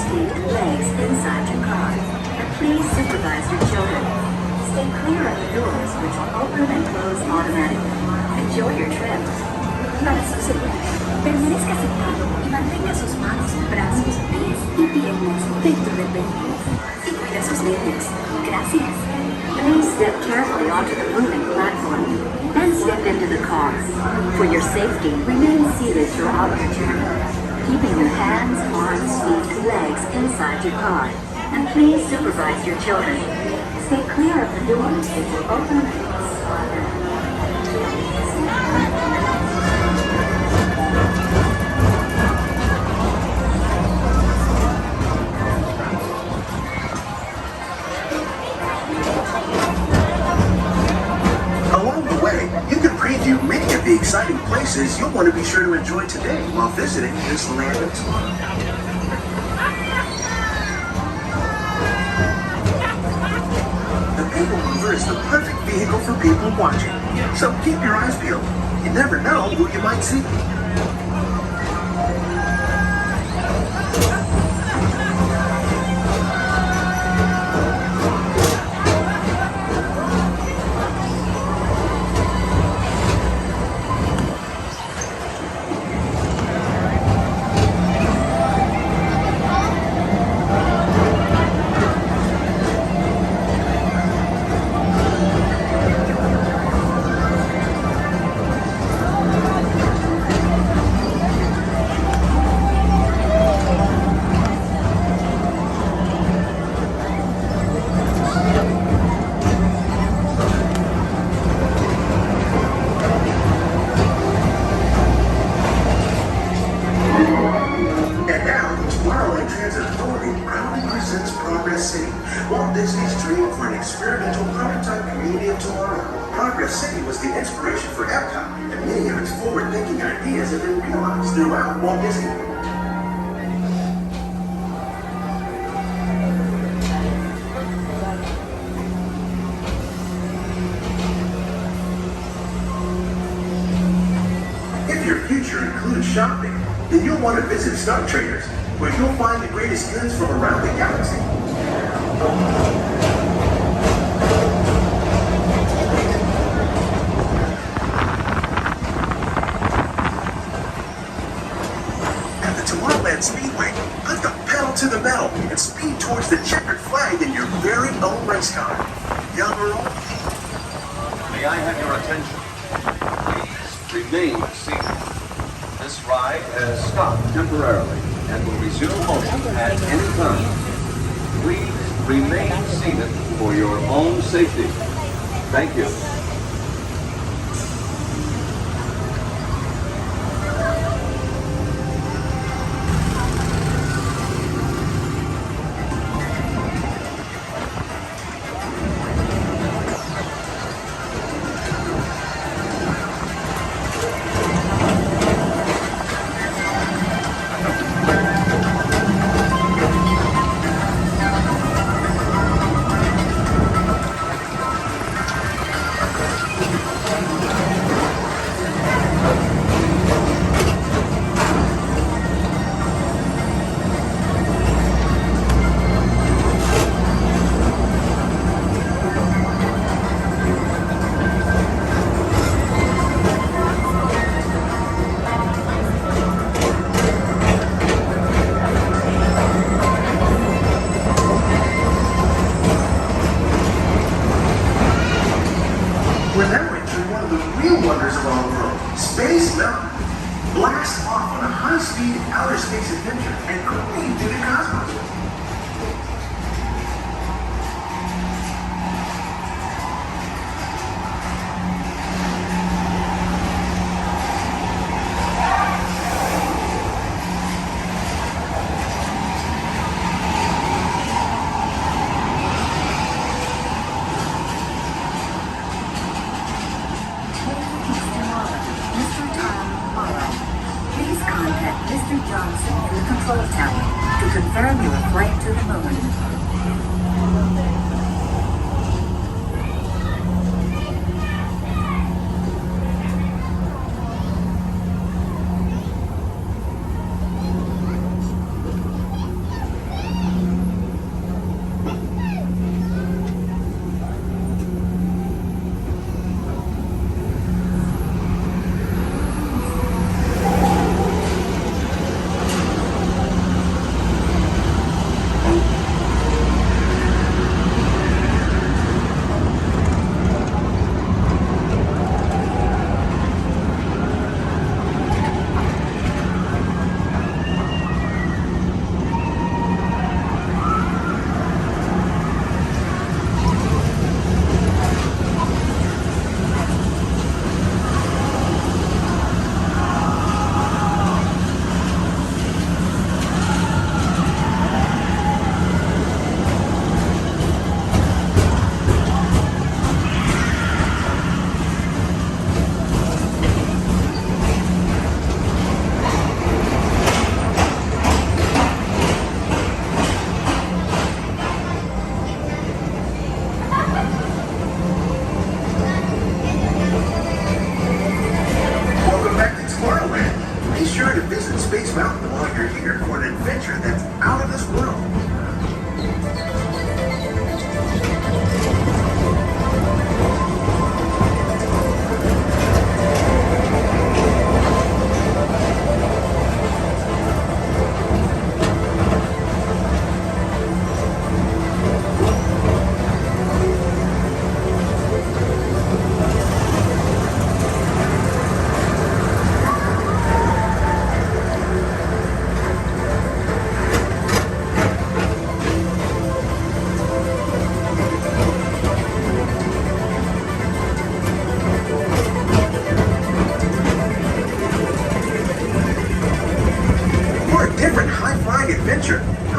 feet and legs inside your car. And please supervise your children. Stay clear of the doors, which will open and close automatically. Enjoy your trip. Para su seguridad, permanezca sentado y mantenga sus manos, brazos, pies y piernas dentro del vehículo. Y cuida sus niños. Gracias. Please step carefully onto the moving platform. Then step into the car. For your safety, remain seated throughout your journey, keeping your hands, arms, feet, and legs inside your car. And please supervise your children. Stay clear of the doors that will open and close automatically. You can preview many of the exciting places you'll want to be sure to enjoy today while visiting this land of tomorrow. The PeopleMover is the perfect vehicle for people watching, so keep your eyes peeled. You never know who you might see. Walt Disney's dream for an experimental prototype community of tomorrow. Progress City was the inspiration for Epcot, and many of its forward-thinking ideas have been realized throughout Walt Disney. If your future includes shopping, then you'll want to visit Star Traders, where you'll find the greatest goods from around the galaxy. At the Tomorrowland Speedway, put the pedal to the metal and speed towards the checkered flag in your very own race car. Young or old? May I have your attention? Please remain seated. This ride has stopped temporarily and will resume motion at any time. Please remain seated for your own safety. Thank you. We're now entering one of the real wonders of our world, Space Mountain. Blast off on a high-speed outer space adventure and quickly into the cosmos. Mr. Johnson in the control tower to confirm your flight to the moon.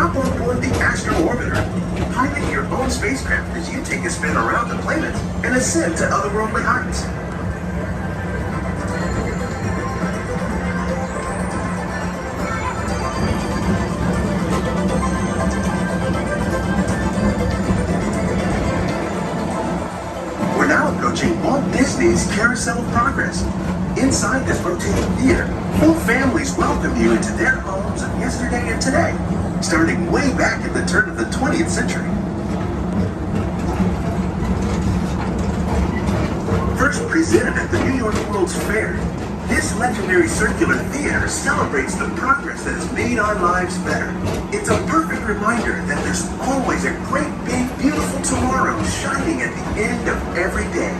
hop on board the Astro Orbiter. Pilot your own spacecraft as you take a spin around the planet and ascend to otherworldly heights. We're now approaching Walt Disney's Carousel of Progress. Inside this rotating theater, full families welcome you into their homes of yesterday and today, starting way back at the turn of the 20th century. First presented at the New York World's Fair, this legendary circular theater celebrates the progress that has made our lives better. It's a perfect reminder that there's always a great, big, beautiful tomorrow shining at the end of every day.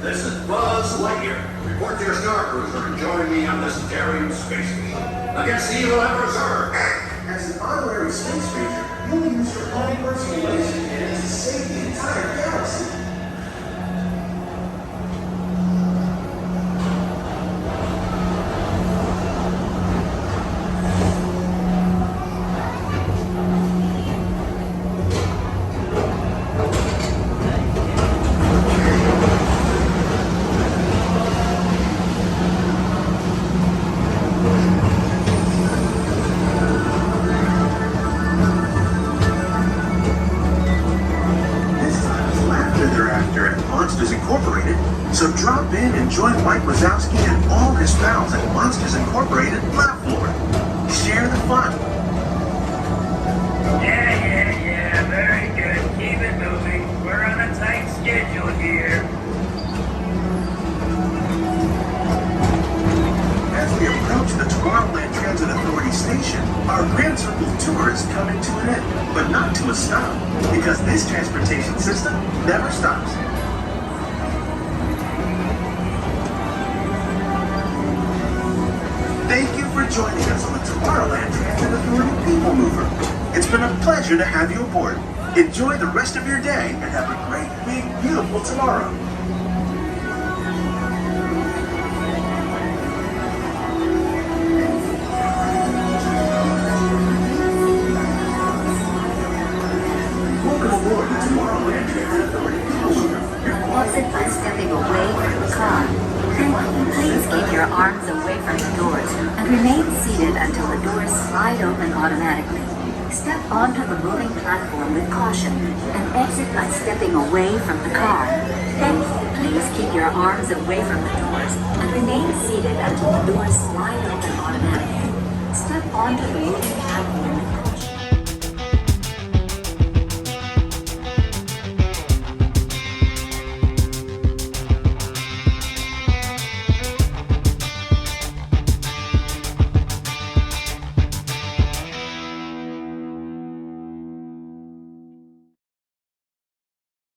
This is Buzz Lightyear. Report to your Star Cruiser and join me on this daring space mission against the evil Emperor's Zurg. As an honorary space ranger, you'll use your own personal laser cannon to save the entire galaxy. So drop in and join Mike Wazowski and all his pals at Monsters Incorporated Laugh Floor. Share the fun. Yeah, very good. Keep it moving. We're on a tight schedule here. As we approach the Tomorrowland Transit Authority station, our Grand Circle tour is coming to an end, but not to a stop, because this transportation system never stops. Thank you for joining us on the Tomorrowland Transit Authority PeopleMover. It's been a pleasure to have you aboard. Enjoy the rest of your day and have a great, big, beautiful tomorrow. Welcome aboard the Tomorrowland Transit Authority PeopleMover. Exit by stepping away from the car. Please keep your arms away from the doors and remain seated until the doors slide open automatically. Step onto the moving platform with caution and exit by stepping away from the car. Then, please keep your arms away from the doors and remain seated until the doors slide open automatically. Step onto the moving platform with caution.